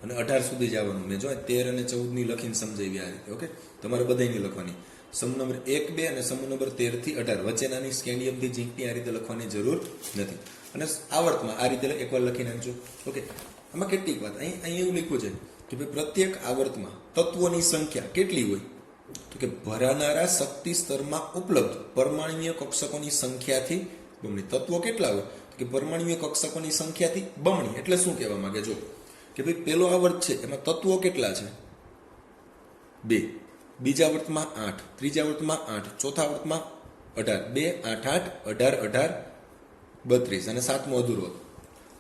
અને 18 સુધી જવાનું મેં જો 13 અને 14 ની લખીને સમજાવી આ રીતે ઓકે તમારે બધાની લખવાની સમૂહ નંબર 1 2 અને સમૂહ નંબર 13 થી 18 વચ્ચેનાની સ્કેન્ડિયમથી ઝીંકની આ રીતે લખવાની જરૂર નથી અને આવર્તમાં આ રીતે એકવાર લખી નાખજો ઓકે આમાં કેટલીક વાત અહીં એવું લખ્યું છે કે ભાઈ પ્રત્યેક આવર્તમાં તત્વોની સંખ્યા કેટલી હોય તો કે ભરાનારા શક્તિ સ્તરમાં ઉપલબ્ધ પરમાણુય કક્ષકોની સંખ્યાથી બમણી તત્વો કેટલા હોય કે પરમાણુય કક્ષકોની સંખ્યાથી બમણી એટલે શું કહેવા માંગે જો કે ભાઈ પેલો આવર્ત છે એમાં તત્વો કેટલા છે 2 બીજા આવર્તમાં 8 ત્રીજા આવર્તમાં 8 ચોથા આવર્તમાં 18 2 8 8 18 32 અને સાતમો અધૂરો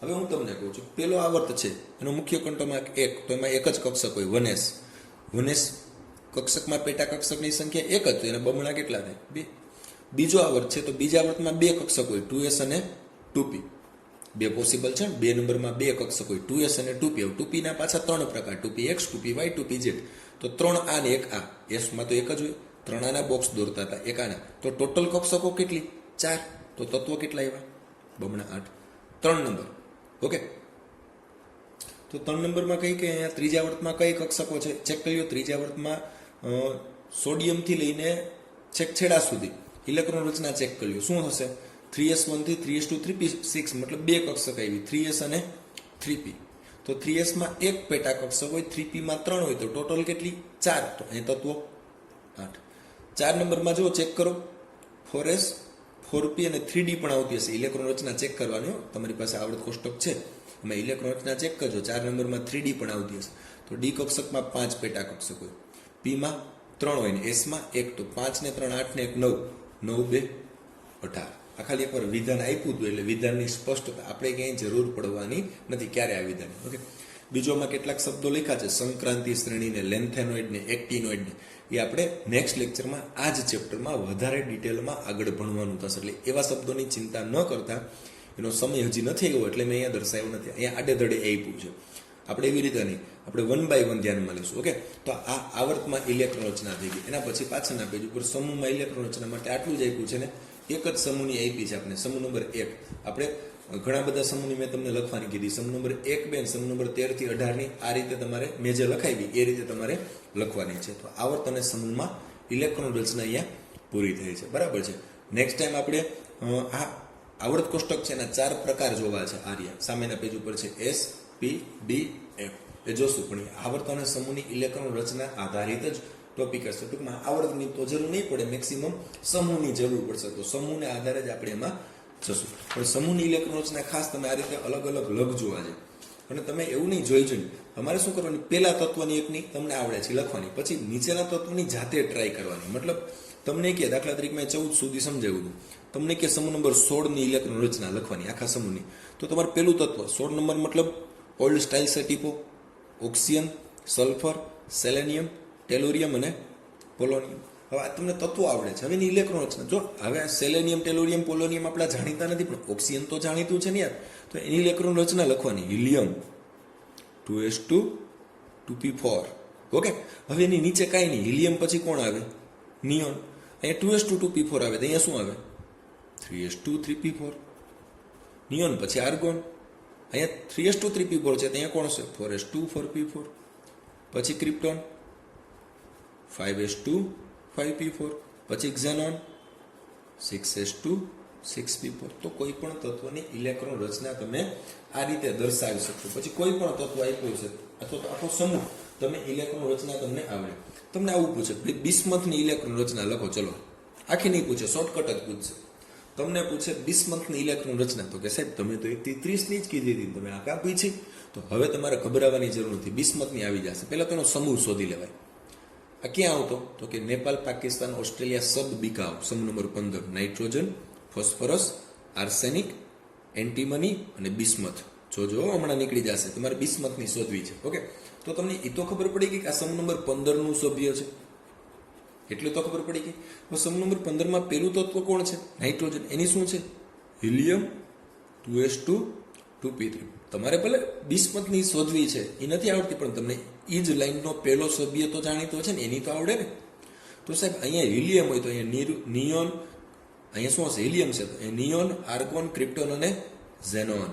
હવે હું તમને કહું છું પેલો આવર્ત છે એનો મુખ્ય ક્વોન્ટમ આંક 1 તો એમાં એક જ કક્ષક હોય 1s કક્ષકમાં પેટા કક્ષકની સંખ્યા એક જ તો એના બમણા કેટલા થાય 2 બીજો આવર્ત છે તો બીજા આવર્તમાં 2 કક્ષક હોય 2s અને 2p 2 પોસિબલ છે 2 નંબરમાં 2 કક્ષક હોય 2s અને 2p 2p ના પાછા 3 પ્રકાર 2px 2py 2pz તો 3 આ ને 1 આ s માં તો એક જ હોય 3 આના બોક્સ દોરતા હતા 1 આના તો ટોટલ કક્ષકો કેટલી 4 તો તત્વો કેટલા આવ્યા બમણા 8 3 નંબર ઓકે તો 3 નંબરમાં કઈ કે અહીંયા ત્રીજા આવર્તમાં કઈ કક્ષકો છે ચેક કરી લો ત્રીજા આવર્તમાં સોડિયમથી લઈને છેક છેડા સુધી ઇલેક્ટ્રોન રચના ચેક કરી લો શું થશે 3s1 થી 3s2 3p6 મતલબ બે કક્ષક આવી 3s અને 3p તો 3s માં એક પેટા કક્ષક હોય 3p માં 3 હોય તો ટોટલ કેટલી 4 તો અહીં તત્વો 8 4 નંબરમાં જો ચેક કરો 4s 4p અને 3d પણ આવતી હશે ઇલેક્ટ્રોન રચના ચેક કરવાની તમારી પાસે આવર્ત કોષ્ટક છે એમાં ઇલેક્ટ્રોન રચના ચેક કરજો 4 નંબરમાં 3d પણ આવતી હશે તો d કક્ષકમાં 5 પેટા કક્ષક હોય p માં 3 હોય ને s માં 1 તો 5 ને 3 8 ને 1 9 9 2 18 આ ખાલી એકવાર વિધાન આપ્યું હતું એટલે વિધાનની સ્પષ્ટતા આપણે ક્યાંય જરૂર પડવાની નથી ક્યારે આ વિધાન ઓકે બીજોમાં કેટલાક શબ્દો લખ્યા છે સંક્રાંતિ શ્રેણીને લેન્થેનોઇડને એક્ટિનોઇડને એ આપણે નેક્સ્ટ લેક્ચરમાં આ જ ચેપ્ટરમાં વધારે ડિટેલમાં આગળ ભણવાનું થશે એટલે એવા શબ્દોની ચિંતા ન કરતા એનો સમય હજી નથી આવ્યો એટલે મેં અહીંયા દર્શાવ્યો નથી અહીંયા આડેધડે આપ્યું છે આપણે એવી રીતે નહીં આપણે 1 by 1 ધ્યાનમાં લઈશું ઓકે તો આ આવર્તમાં ઇલેક્ટ્રોન રચના થઈ ગઈ એના પછી પાછળના પેજ ઉપર સમૂહમાં ઇલેક્ટ્રોન રચના માટે આટલું જ આપ્યું છે ને એક જ સમૂહની આપી છે આપણે સમૂહ નંબર 1 આપણે ઘણા બધા સમૂહની મેં તમને લખવાની કીધી સમૂહ નંબર 1 2 સમૂહ નંબર 13 થી 18 ની આ રીતે તમારે મેં જે લખાવી એ રીતે તમારે લખવાની છે તો આવર્ત અને સમૂહમાં ઇલેક્ટ્રોન રચના અહીંયા પૂરી થઈ છે બરાબર છે નેક્સ્ટ ટાઈમ આપણે આ આવર્ત કોષ્ટક છે એના 4 પ્રકાર જોવા છે આર્યા સામેના પેજ ઉપર છે S P D F એ જોશું પણ આવર્ત અને સમૂહની ઇલેક્ટ્રોન રચના આધારિત જ ટોપિક હશે ટૂંકમાં આવર્તની તો જરૂર નહીં પડે મેક્સિમમ સમૂહની જરૂર પડશે તો સમૂહને આધારે જ આપણે એમાં જશું પણ સમૂહની ઇલેક્ટ્રોન રચના ખાસ તમે આ રીતે અલગ અલગ લખજો આજે અને તમે એવું નહીં જોઈને તમારે શું કરવાની પહેલા તત્વની એકની તમને આવડે છે લખવાની પછી નીચેના તત્વની જાતે ટ્રાય કરવાની મતલબ તમને કે દાખલા તરીકે મેં 14 સુધી સમજાવ્યું તમને કે સમૂહ નંબર 16 ની ઇલેક્ટ્રોન રચના લખવાની આખા સમૂહની તો તમારું પહેલું તત્વ 16 નંબર મતલબ ઓલ્ડ સ્ટાઇલ સેટિપો ઓક્સિજન સલ્ફર સેલેનિયમ ટેલોરિયમ અને પોલોનિયમ હવે આ તમને તત્વો આવડે છે હવે એની ઇલેક્ટ્રોન રચના જો હવે સેલેનિયમ ટેલોરિયમ પોલોનિયમ આપણા જાણીતા નથી પણ ઓક્સિજન તો જાણીતું છે ને યાર તો એની ઇલેક્ટ્રોન રચના લખવાની હિલિયમ 2s2 2p4 ઓકે હવે એની નીચે કાંઈ નહીં હિલિયમ પછી કોણ આવે નિયોન અહીંયા 2s2 2p4 આવે તો અહીંયા શું આવે 3s2 3p4 નિયોન પછી આર્ગોન અહીંયા 3s2 3p4 છે તો અહીંયા કોણ છે 4s2 4p4 પછી ક્રિપ્ટોન 5s2 5p4 પછી ઝેનોન 6s2 6p4 તો કોઈ પણ તત્વની ઇલેક્ટ્રોન રચના તમે આ રીતે દર્શાવી શકશો પછી કોઈ પણ તત્વ આપ્યું છે અથવા તો આખો સમૂહ તમે ઇલેક્ટ્રોન રચના તમને આવડે તમને આવું પૂછે બિસ્મથની ઇલેક્ટ્રોન રચના લખો ચલો આખી નહીં પૂછે શોર્ટકટ જ પૂછશે તમને પૂછે બિસ્મથની ઇલેક્ટ્રોન રચના તો કે સાહેબ તમે તો 1 થી 30 ની જ કીધી હતી તમે આ કા પૂછી તો હવે તમારે ગભરાવાની જરૂર નથી બિસ્મથની આવી જશે પહેલા તેનો સમૂહ શોધી લેવાય આ ક્યાં આવતો તો કે નેપાલ પાકિસ્તાન ઓસ્ટ્રેલિયા સબ બીકાવ સમૂહ number 15 nitrogen phosphorus arsenic antimony અને બિસ્મથ જોજો હમણાં નીકળી જશે તમારે બિસ્મથની શોધવી છે ઓકે તો તમને એ તો ખબર પડી ગઈ કે આ સમૂહ નંબર 15 નું સભ્ય છે એટલું તો ખબર પડી ગઈ તો સમૂહ નંબર 15 માં પહેલું તત્વ કોણ છે નાઇટ્રોજન એની શું છે હિલિયમ 2s2 2p3 તમારે ભલે બિસ્મથની શોધવી છે એ નથી આવડતી પણ તમને એ જ લાઈનનો પહેલો સભ્ય તો જાણીતો છે ને એની તો આવડે ને તો સાહેબ અહીંયા હિલિયમ હોય તો અહીંયા નિયોન અહીંયા શું હશે હિલિયમ છે તો નિયોન આર્ગોન ક્રિપ્ટોન અને ઝેનોન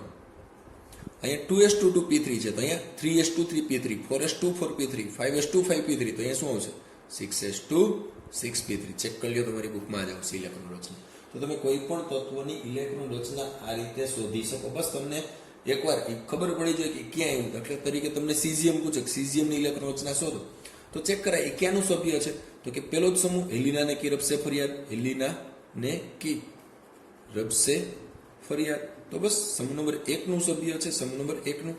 અહીંયા 2s2 2p3 છે તો અહીંયા 3s2 3p3 4s2 4p3 5s2 5p3 તો અહીંયા શું આવશે 6s2 6p3 ચેક કરી લ્યો તમારી બુકમાં જ આવશે ઇલેક્ટ્રોન રચના તો તમે કોઈ પણ તત્વની ઇલેક્ટ્રોન રચના આ રીતે શોધી શકો બસ તમને એકવાર ખબર પડી જાય કે ક્યાં એવું દાખલા તરીકે તમને સીઝિયમ પૂછે સીઝિયમની ઇલેક્ટ્રોન રચના શોધો તો ચેક કરાય એ ક્યાંનું સભ્ય છે તો કે પેલો જ સમૂહ હેલિના ને કી રબસે ફરિયાદ હેલિના ને કી રબસે ફરિયાદ તો બસ સમૂહ નંબર 1 નું સભ્ય છે સમૂહ નંબર 1 નું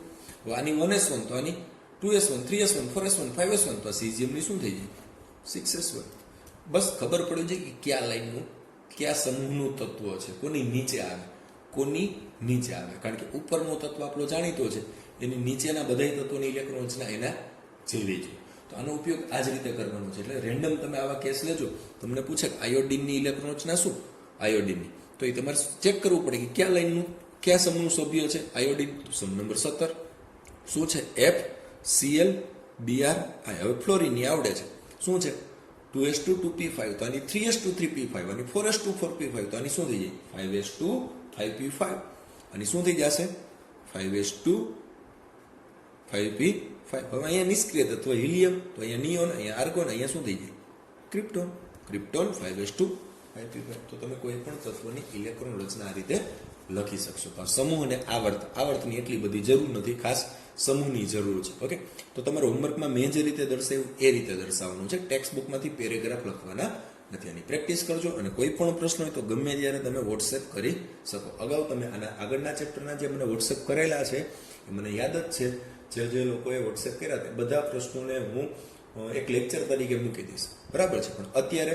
આની 1s1 તો આની 2s1 3s1 4s1 5s1 તો સીઝિયમની શું થઈ જાય 6s1 બસ ખબર પડી જાય કે કયા લાઈનનું કયા સમૂહનું તત્વ છે કોની નીચે આવે કારણ કે ઉપરનો તત્વ આપણો જાણીતો છે એની નીચેના બધા તત્વોની ઇલેક્ટ્રોન રચના એના જેવી છે તો આનો ઉપયોગ આ જ રીતે કરવાનો છે એટલે રેન્ડમ તમે આવા કેસ લેજો તમને પૂછે કે આયોડિનની ઇલેક્ટ્રોન રચના શું આયોડિનની તો એ તમારે ચેક કરવું પડે કે કયા લાઈનનું કયા સમૂહનું સભ્ય છે આયોડિન તો સમૂહ નંબર 17 શું છે FCl Br હવે ફ્લોરિનની આવડે છે શું છે 2s2 2p5 તો આની 3s2 3p5 આની 4s2 4p5 તો આની શું થઈ જાય 5s2 5p5 આની શું થઈ જશે 5s2 5p5 હવે અહીંયા નિષ્ક્રિય તત્વ હિલિયમ તો અહીંયા નિયોન અહીંયા આર્ગોન અહીંયા શું થઈ જાય ક્રિપ્ટોન 5s2 5p5 તો તમે કોઈ પણ તત્વની ઇલેક્ટ્રોન રચના આ રીતે લખી શકશો તો સમૂહ અને આવર્તની એટલી બધી જરૂર નથી ખાસ સમૂહની જરૂર છે ઓકે તો તમારા હોમવર્કમાં મેં જે રીતે દર્શાવ્યું એ રીતે દર્શાવવાનું છે ટેક્સ્ટ બુકમાંથી પેરેગ્રાફ લખવાના નથી આની પ્રેક્ટિસ કરજો અને કોઈ પણ પ્રશ્ન હોય તો ગમે ત્યારે તમે વોટ્સએપ કરી શકો અગાઉ તમે આના આગળના ચેપ્ટરના જે મને વોટ્સએપ કરેલા છે એ મને યાદ જ છે જે લોકોએ વોટ્સએપ કર્યા તે બધા પ્રશ્નોને હું એક લેક્ચર તરીકે મૂકી દઈશ બરાબર છે પણ અત્યારે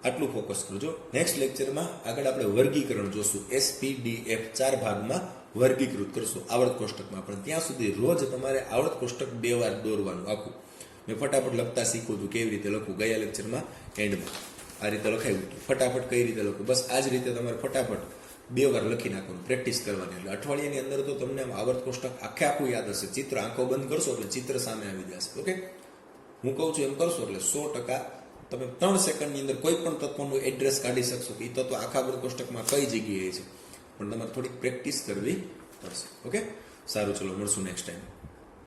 આટલું ફોકસ કરજો નેક્સ્ટ લેક્ચરમાં આગળ આપણે વર્ગીકરણ જોશું SPDF 4 ભાગમાં વર્ગીકૃત કરશું આવર્ત કોષ્ટકમાં પણ ત્યાં સુધી રોજ તમારે આવર્ત કોષ્ટક 2 વાર દોરવાનું આખું મેં ફટાફટ લખતા શીખવું હતું કેવી રીતે લખવું ગયા લેક્ચરમાં એન્ડમાં આ રીતે લખાયું હતું ફટાફટ કઈ રીતે લખવું બસ આ જ રીતે તમારે ફટાફટ 2 વાર લખી નાખવાનું પ્રેક્ટિસ કરવાની એટલે અઠવાડિયાની અંદર તો તમને આવર્ત કોષ્ટક આખું યાદ હશે ચિત્ર આંખો બંધ કરશો એટલે ચિત્ર સામે આવી જશે ઓકે હું કહું છું એમ કરશો એટલે 100% તમે 3 સેકન્ડની અંદર કોઈ પણ તત્વનું એડ્રેસ કાઢી શકશો કે એ તત્વ આખા આવર્ત કોષ્ટકમાં કઈ જગ્યાએ છે પણ તમારે થોડીક પ્રેક્ટિસ કરવી પડશે ઓકે સારું ચલો મળશું નેક્સ્ટ ટાઈમ